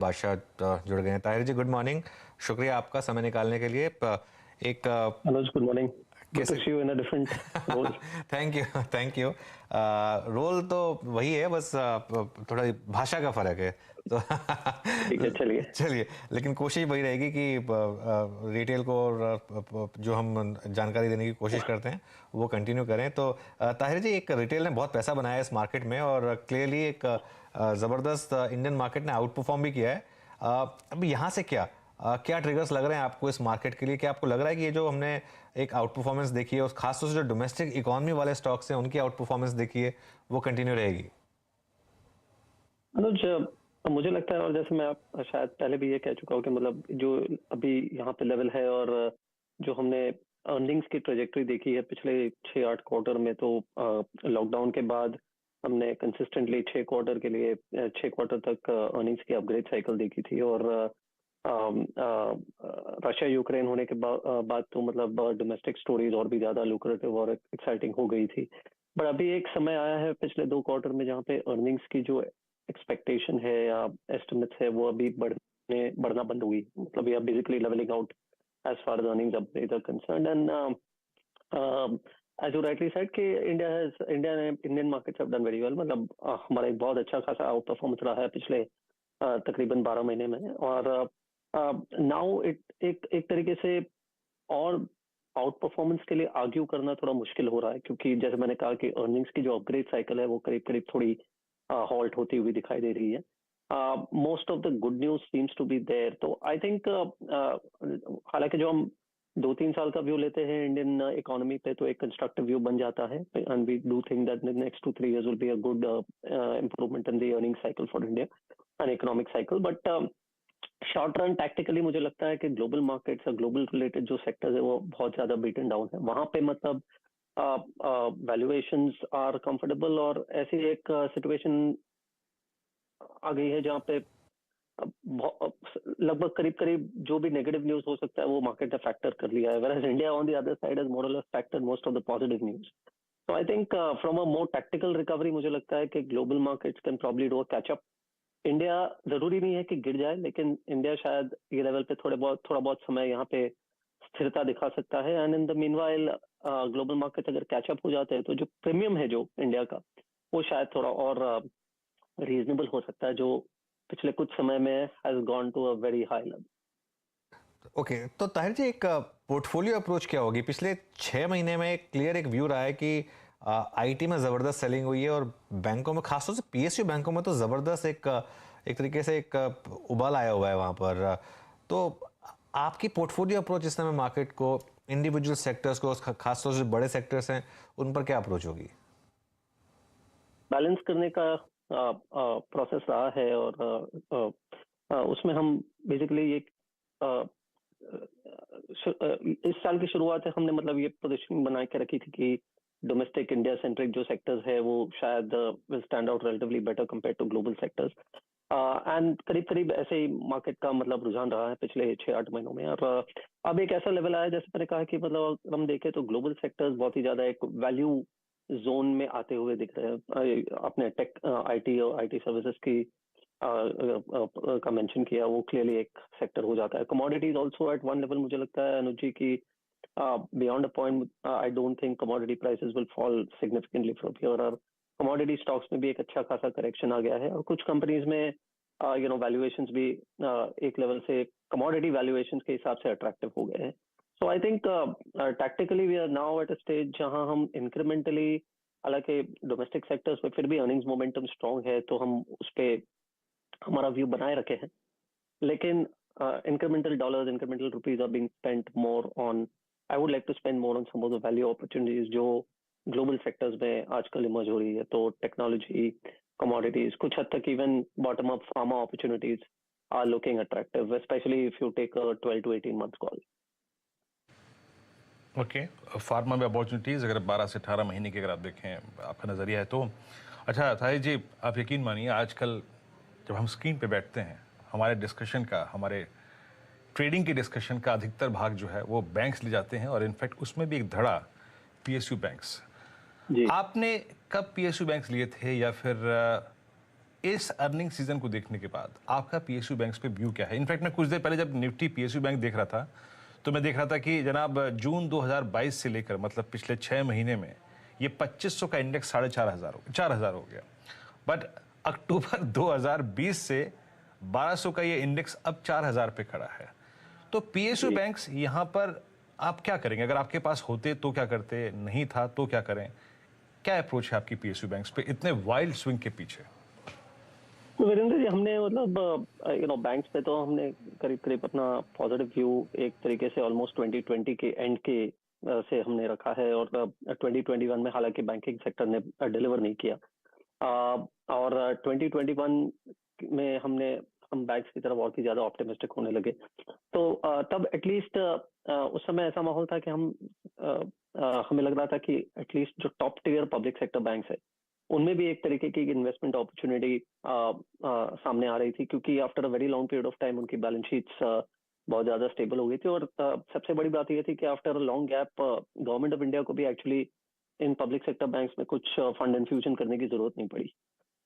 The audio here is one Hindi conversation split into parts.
बादशाह जुड़ गए हैं। Tahir ji, good morning. शुक्रिया आपका समय निकालने के लिए। एक Anuj, good morning. Good to कैसे see you in a different role. Thank you, thank you. Role तो वही है, बस थोड़ा भाषा का फर्क है तो ठीक है, चलिए। चलिए, लेकिन कोशिश वही रहेगी कि रिटेल को और जो हम जानकारी देने की कोशिश करते हैं वो कंटिन्यू करें। तो ताहिर जी, एक रिटेल ने बहुत पैसा बनाया है इस मार्केट में और क्लियरली एक ज़बरदस्त इंडियन मार्केट ने आउट परफॉर्म भी किया है। अब यहाँ से क्या ट्रिगर्स लग रहे हैं आपको इस मार्केट के लिए? क्या आपको लग रहा है कि ये जो हमने एक आउट परफॉर्मेंस देखी है, और खासतौर से जो डोमेस्टिक इकोनॉमी वाले स्टॉक्स हैं उनकी आउट परफॉर्मेंस देखी है, वो कंटिन्यू रहेगी? अनुज, मुझे लगता है, और जैसे मैं आप शायद पहले भी ये कह चुका हूँ कि मतलब जो अभी यहाँ पे लेवल है और जो हमने अर्निंग्स की ट्रेजेक्टरी देखी है पिछले 6-8 क्वार्टर में, तो लॉकडाउन के बाद हमने कंसिस्टेंटली 6 क्वार्टर के लिए 6 क्वार्टर तक अर्निंग्स की अपग्रेड साइकिल देखी थी। और रशिया यूक्रेन होने के बाद तो मतलब डोमेस्टिक स्टोरीज और भी ज्यादा लुक्रेटिव और एक्साइटिंग हो गई थी। बट अभी एक समय आया है पिछले 2 क्वार्टर में जहाँ पे अर्निंग्स की जो एक्सपेक्टेशन है या एस्टिमेट्स है वो अभी बढ़ना बंद हुई। मतलब we are basically leveling out as far as earnings update are concerned. And as you rightly said कि Indian markets have done very well. मतलब हमारा एक बहुत अच्छा खासा आउट परफॉर्मेंस रहा है पिछले तकरीबन 12 महीने में। और नाउ एक तरीके से और आउट परफॉर्मेंस के लिए आर्ग्यू करना थोड़ा मुश्किल हो रहा है, क्योंकि जैसे मैंने कहा कि अर्निंग्स की जो अपग्रेड साइकिल है वो करीब करीब थोड़ी हॉल्ट होती हुई दिखाई दे रही है। Most of the good news seems to be there. तो आई थिंक हालांकि जो हम 2-3 साल का व्यू लेते हैं इंडियन इकोनॉमी पे, तो एक कंस्ट्रक्टिव व्यू बन जाता है। And we do think that next 2-3 years will be a good improvement in the earning cycle for India and economic cycle. But short run tactically मुझे लगता है कि ग्लोबल मार्केट्स और ग्लोबल रिलेटेड जो सेक्टर्स है वो बहुत ज्यादा बीटन डाउन है। वहां पे मतलब वैल्यूएशंस आर कंफर्टेबल, और ऐसी एक सिचुएशन आ गई है जहाँ पे लगभग करीब करीब जो भी नेगेटिव न्यूज हो सकता है वो मार्केट ने फैक्टर कर लिया है, whereas India on the other side has more or less factored most of the positive news. So I think from a more tactical recovery मुझे लगता है कि global markets can probably do a catch up. India जरूरी नहीं है कि गिर जाए, लेकिन इंडिया शायद ये लेवल पे थोड़ा बहुत समय यहाँ पे स्थिरता दिखा सकता है। And in the meanwhile global market अगर कैचअप हो जाते हैं तो जो प्रीमियम है जो इंडिया का, वो शायद थोड़ा और रीजनेबल हो सकता है, जो पिछले कुछ समय में has gone to a very high level. Okay, तो ताहिर जी, एक पोर्टफोलियो अप्रोच क्या होगी? पिछले 6 महीने में एक क्लियर एक व्यू रहा है कि आईटी में ज़बरदस्त सेलिंग हुई है, और बैंकों में, खासतौर से पीएसयू बैंकों में तो ज़बरदस्त एक तरीके से एक उबाल आया हुआ है वहाँ पर। तो आपकी पोर्टफोलियो अप्रोच इस समय मार्केट को, इंडिविजुअल सेक्टर्स को, खासतौर से बड़े सेक्टर्स हैं, उन पर क्या अप्रोच होगी? बैलेंस करने का प्रोसेस रहा है। और उसमें हम बेसिकली ये इस साल की शुरुआत है हमने मतलब ये पोजीशन बना के रखी थी कि डोमेस्टिक इंडिया सेंट्रिक जो सेक्टर्स है वो शायद will stand out relatively better compare to global sectors. And करीब करीब ऐसे ही मार्केट का मतलब रुझान रहा है पिछले 6-8 महीनों में। और अब एक ऐसा लेवल आया, जैसे मैंने कहा कि मतलब अगर हम देखें तो ग्लोबल सेक्टर्स बहुत ही ज्यादा एक वैल्यू जोन में आते हुए दिख रहे हैं। आपने टेक, आईटी और आईटी सर्विसेज की का मेंशन किया, वो क्लियरली एक सेक्टर हो जाता है। Commodities also at one level मुझे लगता है अनुज जी की beyond a point I don't think commodity prices will fall significantly from here. और कमोडिटी स्टॉक्स में भी एक अच्छा खासा करेक्शन आ गया है, और कुछ कंपनीज में वैल्यूएशंस भी एक लेवल से कमोडिटी वैल्यूएशंस के हिसाब से अट्रैक्टिव हो गए हैं। So I think tactically we are now at a stage जहां हम इंक्रीमेंटली, हालांकि डोमेस्टिक सेक्टर्स में फिर भी अर्निंग्स मोमेंटम स्ट्रांग है तो हम उस पर हमारा व्यू बनाए रखे हैं, लेकिन incremental dollars, incremental rupees are being spent more on, I would like to spend more on some of the value opportunities जो global sectors में आजकल इमर्ज हो रही है। तो टेक्नोलॉजी, commodities, कुछ हद तक even bottom up pharma opportunities are looking attractive, especially if you take a 12 to 18 months call. Okay, pharma में अपॉर्चुनिटीज़ अगर 12 से 18 महीने की अगर आप देखें, आपका नज़रिया है तो अच्छा। ताहिर जी, आप यकीन मानिए आजकल जब हम स्क्रीन पे बैठते हैं, हमारे डिस्कशन का, हमारे ट्रेडिंग की डिस्कशन का अधिकतर भाग जो है वो बैंक्स ले जाते हैं, और इनफैक्ट उसमें भी एक धड़ा पीएसयू बैंक्स। जी, आपने कब पीएसयू बैंक्स लिए थे, या फिर इस अर्निंग सीजन को देखने के बाद आपका पीएसयू बैंक्स पे व्यू क्या है? इनफैक्ट मैं कुछ देर पहले जब निफ्टी पीएसयू बैंक देख रहा था तो मैं देख रहा था कि जनाब जून 2022 से लेकर मतलब पिछले 6 महीने में ये 2500 का इंडेक्स 4,500 हो गया। बट अक्टूबर 2020 से 1200 का ये इंडेक्स अब 4000 पे खड़ा है। तो पीएसयू बैंक्स यहाँ पर आप क्या करेंगे? अगर आपके पास होते तो क्या करते, नहीं था तो क्या करें? क्या अप्रोच है आपकी पीएसयू बैंक्स पे इतने वाइल्ड स्विंग के पीछे? तो वीरेंद्र जी, हमने मतलब बैंक्स पे तो हमने करीब करीब अपना पॉजिटिव व्यू एक तरीके से ऑलमोस्ट 2020 के एंड के से हमने रखा है, और 2021 में हालांकि बैंकिंग सेक्टर ने डिलीवर नहीं किया, और 2021 में हम बैंक्स की तरफ और भी ज्यादा ऑप्टिमिस्टिक होने लगे। तो तब एटलीस्ट उस समय ऐसा माहौल था कि हमें लग रहा था कि एटलीस्ट जो top tier public sector banks है उनमें भी एक तरीके की इन्वेस्टमेंट अपॉर्चुनिटी सामने आ रही थी, क्योंकि after a very long period of time उनकी बैलेंस शीट्स बहुत ज्यादा स्टेबल हो गई थी। और सबसे बड़ी बात यह थी कि after a long gap government of India को भी actually in public sector banks में कुछ फंड इन्फ्यूजन करने की जरूरत नहीं पड़ी।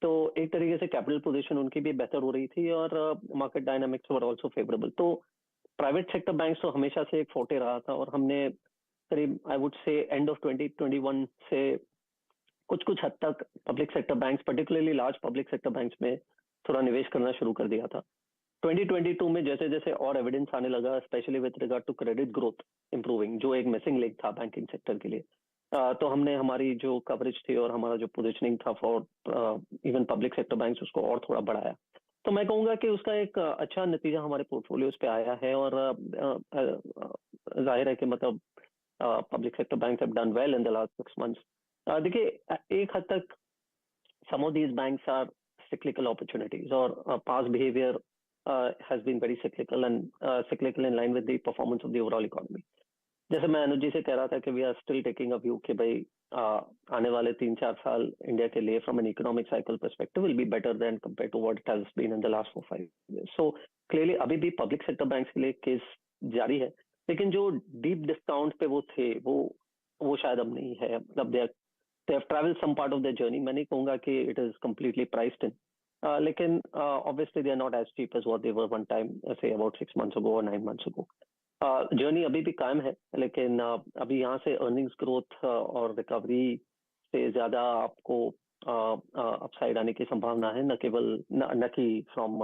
तो एक तरीके से कैपिटल पोजीशन उनकी भी बेहतर हो रही थी, और market dynamics were also favourable. तो प्राइवेट सेक्टर बैंक्स तो हमेशा से एक फोटे रहा था, और हमने करीब I would say end of 2021 से कुछ हद तक public sector banks, particularly large public sector banks में थोड़ा निवेश करना शुरू कर दिया था। 2022 में जैसे जैसे और एविडेंस आने लगा, specially with regard to credit growth improving, जो एक मिसिंग लिंक था बैंकिंग सेक्टर के लिए, तो हमने हमारी जो कवरेज थी और हमारा जो पोजीशनिंग था for even public sector banks, उसको और थोड़ा बढ़ाया। तो मैं कहूंगा कि उसका एक अच्छा नतीजा हमारे पोर्टफोलियोज पे आया है, और जाहिर है कि मतलब public sector banks have done well in the last 6 months. देखिए, एक हद तक some of these banks are cyclical opportunities, or past behavior has been very cyclical, and cyclical in line with the performance of the overall economy. जैसे मैं अनुज जी से कह रहा था कि we are still taking a view कि भाई आने वाले 3-4 साल इंडिया के लिए from an economic cycle perspective will be better than compare to what it has been in the last 4-5 years. So clearly अभी भी पब्लिक सेक्टर बैंक्स के लिए केस जारी है, लेकिन जो डीप डिस्काउंट पे वो थे वो शायद अब नहीं है। मतलब they have traveled some part of their journey. मैं नहीं कहूंगा कि it is completely priced in, लेकिन obviously they are not as cheap as what they were one time, say about 6 months ago or 9 months ago. Journey अभी भी कायम है, लेकिन अभी यहाँ से अर्निंग्स ग्रोथ और रिकवरी से ज्यादा आपको अपसाइड आने की संभावना है, न कि फ्रॉम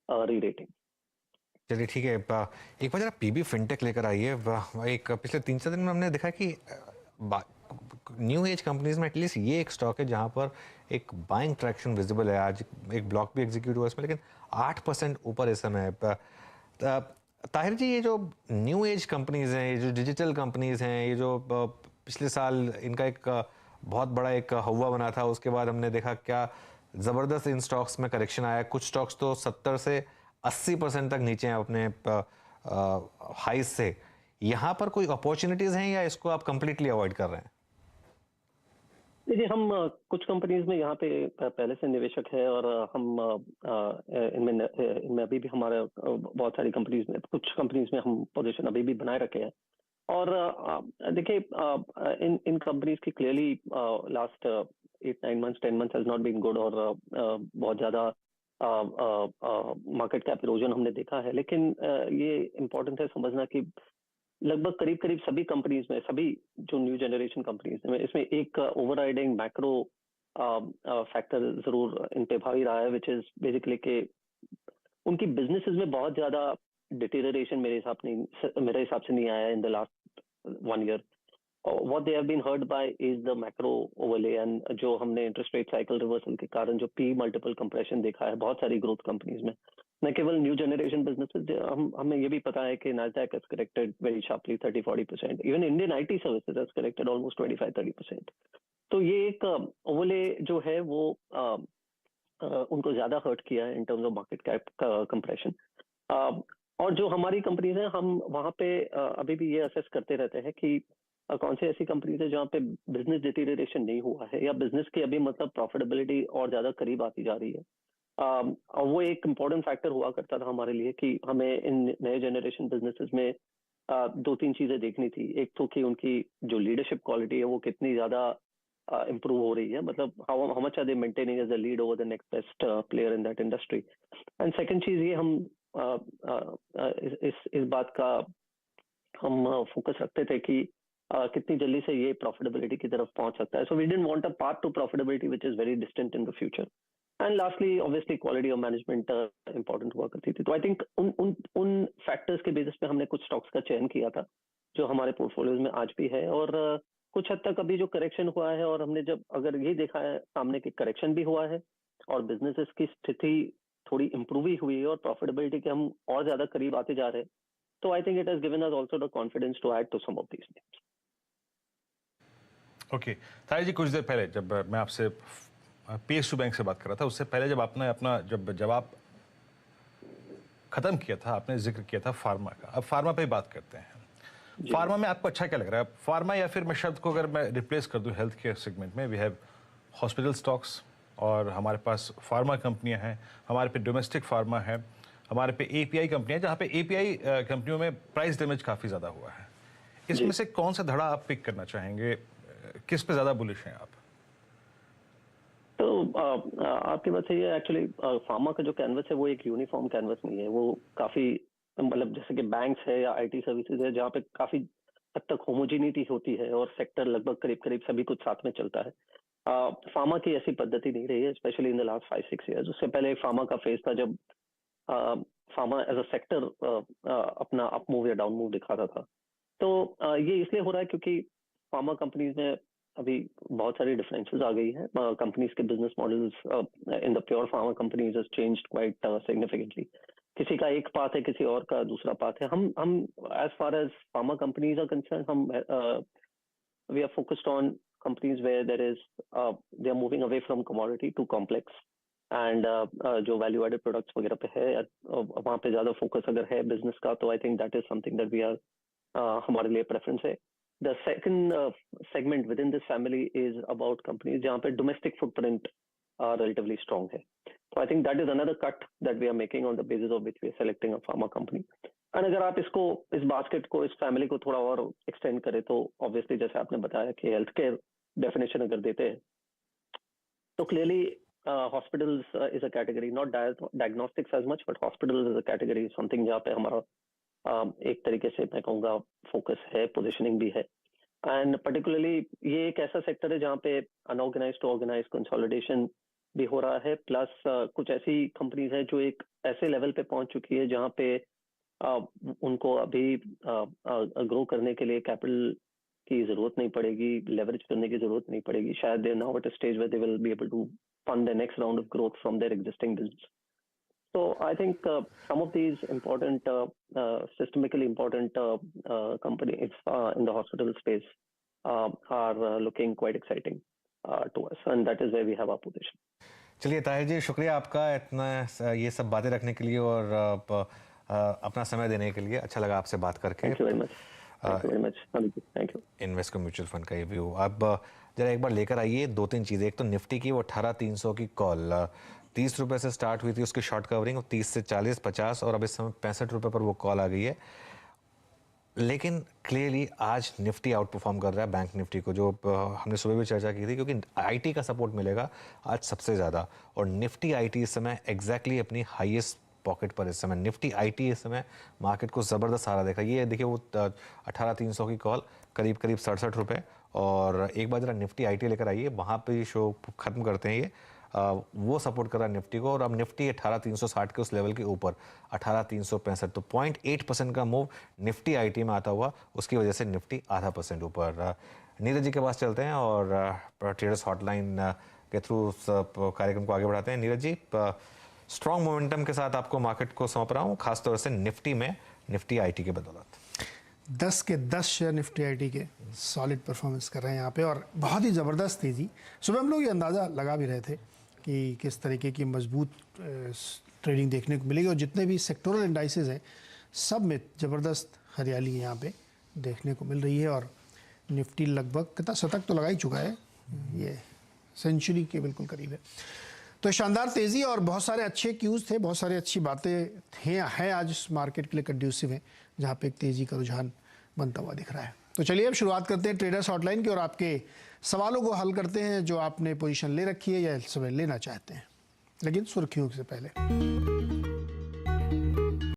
री रेटिंग। चलिए ठीक है, एक बार जरा पीबी फिनटेक लेकर आइए। एक पिछले 3-4 दिन में हमने देखा कि न्यू एज कंपनीज में एटलीस्ट ये एक स्टॉक है जहां पर एक बाइंग ट्रैक्शन विजिबल है। आज एक ब्लॉक भी एग्जीक्यूट हुआ इसमें, लेकिन 8% ऊपर इस समय है। ताहिर जी, ये जो न्यू एज कंपनीज हैं, ये जो डिजिटल कंपनीज हैं, ये जो पिछले साल इनका एक बहुत बड़ा एक हवा बना था, उसके बाद हमने देखा क्या ज़बरदस्त इन स्टॉक्स में करेक्शन आया। कुछ स्टॉक्स तो 70 से 80% तक नीचे हैं अपने हाई से। यहाँ पर कोई अपॉर्चुनिटीज हैं या इसको आप कंप्लीटली अवॉइड कर रहे हैं? देखिए, हम कुछ कंपनीज में यहाँ पे पहले से निवेशक है, और हम इनमें अभी भी हमारे बहुत सारी कंपनीज में, कुछ कंपनीज में हम पोजीशन अभी भी बनाए रखे हैं। और देखिए, इन कंपनीज की clearly last 8-9 months 10 months has not been good, और बहुत ज्यादा मार्केट कैप इरोजन हमने देखा है। लेकिन ये इम्पोर्टेंट है समझना कि लगभग करीब करीब सभी कंपनीज में, सभी जो न्यू जनरेशन कंपनीज में, इसमें एक ओवरराइडिंग मैक्रो फैक्टर जरूर इन पे भारी रहा है, विच इज बेसिकली के उनकी बिजनेसेस में बहुत ज्यादा डिटेरियरेशन मेरे हिसाब से नहीं आया इन the last 1 year. What they have been hurt by is the macro overlay, and जो हमने इंटरेस्ट रेट साइकिल रिवर्सल के कारण जो पी मल्टीपल कंप्रेशन देखा है बहुत सारी ग्रोथ कंपनीज में, न केवल न्यू जनरेशन बिजनेसेस। हमें ये भी पता है कि Nasdaq has corrected very sharply 30-40%, even Indian IT services has corrected almost 25-30%। तो ये एक ओवरले जो है वो उनको ज्यादा हर्ट किया है in terms of market cap compression. और जो हमारी कंपनीज हैं, हम वहाँ पे अभी भी ये असेस करते रहते हैं कि कौन सी ऐसी कंपनीज है जहाँ पे बिजनेस डिटेरियरेशन नहीं हुआ है, या बिजनेस की अभी मतलब प्रॉफिटेबिलिटी और ज्यादा करीब आती जा रही है। और वो एक इम्पोर्टेंट फैक्टर हुआ करता था हमारे लिए कि हमें इन नए जनरेशन बिजनेसेस में 2-3 चीजें देखनी थी। एक तो कि उनकी जो लीडरशिप क्वालिटी है वो कितनी ज्यादा improve हो रही है, मतलब how much are they maintaining as a lead over the next best player in that industry. And second चीज ये हम इस बात का हम फोकस रखते थे कि कितनी जल्दी से ये प्रॉफिटेबिलिटी की तरफ पहुंच सकता है. So we didn't want a path to profitability which is very distant in the future. And lastly obviously quality of management important हुआ करती थी. तो आई थिंक उन फैक्टर्स के बेसिस पे हमने कुछ स्टॉक्स का चयन किया था जो हमारे पोर्टफोलियोज में आज भी है. और कुछ हद तक अभी जो करेक्शन हुआ है, और हमने जब अगर ये देखा है सामने कि करेक्शन भी हुआ है और बिजनेसेस की स्थिति थोड़ी इंप्रूव ही हुई है और प्रॉफिटेबिलिटी के हम और ज्यादा करीब आते जा रहे हैं, तो I think it has given us also the confidence to add to some of these names. Okay Tahir ji, कुछ देर पहले जब मैं आपसे PSU बैंक से बात कर रहा था, उससे पहले जब आपने अपना जब जवाब खत्म किया था, आपने जिक्र किया था फार्मा का. अब फार्मा पे बात करते हैं. फार्मा में आपको अच्छा क्या लग रहा है? फार्मा, या फिर मैं शब्द को अगर मैं रिप्लेस कर दूं हेल्थ केयर सेगमेंट में, वी हैव हॉस्पिटल स्टॉक्स, और हमारे पास फार्मा कंपनियां हैं, हमारे पे डोमेस्टिक फार्मा है, हमारे पे API कंपनियां, जहां पे API कंपनियों में प्राइस डैमेज काफ़ी ज़्यादा हुआ है. इसमें से कौन सा धड़ा आप पिक करना चाहेंगे? किस पे ज़्यादा बुलिश हैं आप? तो आपकी बात सही है. एक्चुअली फार्मा का जो कैनवस है वो एक यूनिफॉर्म कैनवस नहीं है. वो काफ़ी, मतलब जैसे कि बैंक्स है या IT सर्विसेज है जहाँ पे काफ़ी हद तक होमोजिनिटी होती है और सेक्टर लगभग करीब करीब सभी कुछ साथ में चलता है. फार्मा की ऐसी पद्धति नहीं रही है, specially in the last 5-6 years. उससे पहले फार्मा का फेज था जब फार्मा एज अ सेक्टर अपना अप मूव या डाउन मूव दिखाता था. तो ये इसलिए हो रहा है क्योंकि फार्मा कंपनीज में अभी बहुत सारी डिफरेंसेस आ गई हैं. कंपनीज के business models in the pure pharma companies has changed quite significantly. किसी का एक पाथ है, किसी और का दूसरा पाथ है. हम as far as pharma companies are concern, हम we are focused on companies where there is they are moving away from commodity to complex, and जो value added products वगैरह पे है, वहाँ पे ज़्यादा फोकस अगर है बिजनेस का, तो I think that is something that we are, हमारे लिए प्रेफरेंस है. The second segment within this family is about companies जहाँ पे डोमेस्टिक फुटप्रिंट relatively strong है. So I think that is another cut that we are making on the basis of which we are selecting a pharma company. And अगर आप इसको, इस बास्केट को, इस फैमिली को थोड़ा और एक्सटेंड करें तो ऑब्वियसली जैसे आपने बताया कि हेल्थ केयर डेफिनेशन अगर देते हैं तो clearly hospitals is a category, not diagnostics as much, but hospitals is a category, something जहाँ पे हमारा एक तरीके से मैं कहूँगा फोकस है, पोजिशनिंग भी है. एंड पर्टिकुलरली ये एक ऐसा सेक्टर है जहाँ पे अनऑर्गेनाइज्ड टू ऑर्गेनाइज्ड कंसोलिडेशन भी हो रहा है, प्लस कुछ ऐसी कंपनीज है जो एक ऐसे लेवल पे पहुंच चुकी है जहाँ पे उनको अभी ग्रो करने के लिए कैपिटल की जरूरत नहीं पड़ेगी, लेवरेज करने की जरूरत नहीं पड़ेगी. शायद they now at a stage where they will be able to fund the next round of growth from their existing business. So I think some of these important, systemically important companies in the hospital space are looking quite exciting to us, and that is where we have our position. चलिए ताहिर जी, शुक्रिया आपका इतना ये सब बातें रखने के लिए और अपना समय देने के लिए. अच्छा लगा आपसे बात करके. Thank you very much. Thank you very much. Thank you. Invesco mutual fund का ये व्यू अब जरा एक बार लेकर आइए. 2-3 चीज़ें. एक तो निफ्टी की वो 18,300 की कॉल 30 रुपये से स्टार्ट हुई थी उसकी शॉर्ट कवरिंग, 30 से 40, 50 और अब इस समय 65 रुपये पर वो कॉल आ गई है. लेकिन क्लियरली आज निफ्टी आउट परफॉर्म कर रहा है बैंक निफ्टी को, जो हमने सुबह भी चर्चा की थी, क्योंकि IT का सपोर्ट मिलेगा आज सबसे ज़्यादा. और निफ्टी IT इस समय एग्जैक्टली अपनी हाईएस्ट पॉकेट पर इस समय. निफ्टी IT इस समय मार्केट को ज़बरदस्त सहारा देख रहा है. ये देखिए वो 18,300 की कॉल करीब करीब 67 रुपये. और एक बार जरा निफ्टी IT लेकर आइए, वहाँ पे शो ख़त्म करते हैं. ये वो सपोर्ट कर रहा है निफ्टी को, और अब निफ्टी 18,360 के उस लेवल के ऊपर 18,365, तो 0.8% का मूव निफ्टी IT में आता हुआ, उसकी वजह से निफ्टी आधा % ऊपर. नीरज जी के पास चलते हैं और ट्रेडर्स हॉटलाइन के थ्रू कार्यक्रम को आगे बढ़ाते हैं. नीरज जी, स्ट्रॉन्ग मोमेंटम के साथ आपको मार्केट को सौंप रहा हूँ, खासतौर से निफ्टी में निफ्टी IT के बदौलत. 10 के 10 शेयर निफ्टी IT के सॉलिड परफॉर्मेंस कर रहे हैं यहाँ पे, और बहुत ही ज़बरदस्त तेज़ी. सुबह हम लोग ये अंदाज़ा लगा भी रहे थे कि किस तरीके की मजबूत ट्रेडिंग देखने को मिलेगी, और जितने भी सेक्टोरल इंडाइसेस हैं सब में ज़बरदस्त हरियाली यहाँ पे देखने को मिल रही है. और निफ्टी लगभग कितना शतक तो लगा ही चुका है, ये सेंचुरी के बिल्कुल करीब है. तो शानदार तेज़ी और बहुत सारे अच्छे क्यूज़ थे, बहुत सारी अच्छी बातें हैं आज इस मार्केट के लिए कंड्यूसिव है, जहाँ पे एक तेज़ी का रुझान बनता हुआ दिख रहा है. तो चलिए अब शुरुआत करते हैं ट्रेडर्स हॉटलाइन की और आपके सवालों को हल करते हैं जो आपने पोजीशन ले रखी है या इस समय लेना चाहते हैं, लेकिन सुर्खियों से पहले